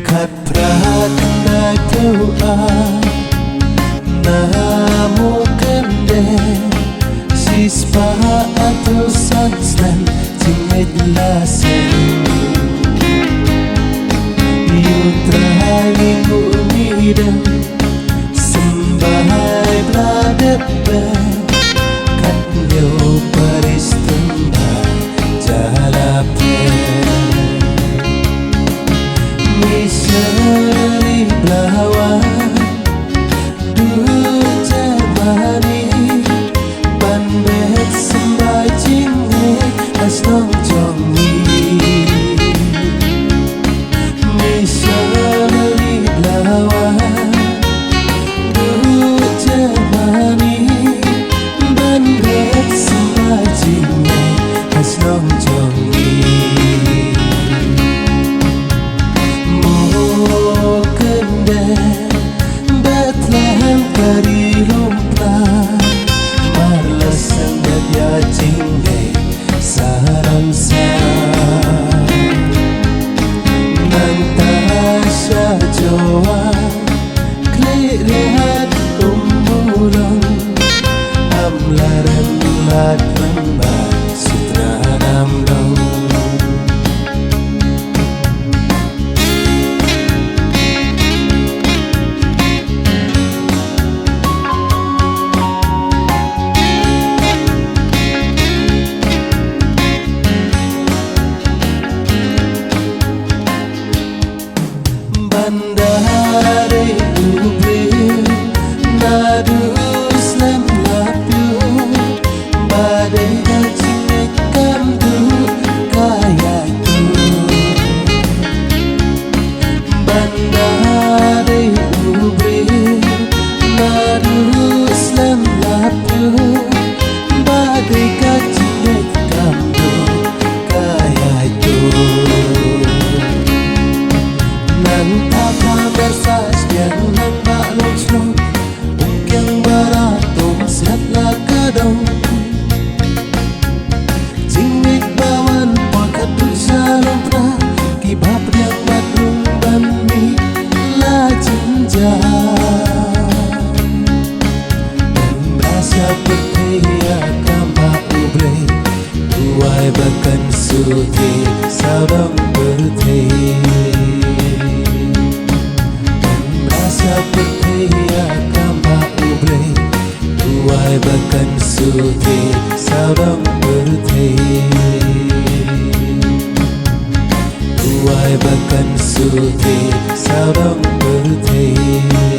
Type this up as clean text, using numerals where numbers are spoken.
Kat prakan doa Namo kende Sispa atau sanslan Cingit lasen Yutrahi umidam Sembahai bladebe Katnyo paristumba Jalape Misari blawa Duja mani Banbet sembai jingge Asnong jongi Misari blawa Duja mani Banbet sembai jingge Asnong jongi Bethlehem dari lumpah Marlasan dadya jingge saransa Nantasha joa Klik lihat umurong Amlaran lat lembah sutra namdong Bandari Ubril Nadu Islam Lapu Badai Gajimit Kamdu Kayatu Bandari Ubril Nadu Islam Lapu Badai Gajimit Kamdu Kayatu Nantapa bersas yang nampak lungsung Ungkyang baratung siatlah kadong Jingmik bawan pakat tusa lumpra Kibab yang badung bami la jinja Dan rasa pertiya kamba ubre Tuai bahkan suti saudang bertih Seperti kamba ubre Tuai bahkan suti saudang bertih Tuai bahkan suti saudang bertih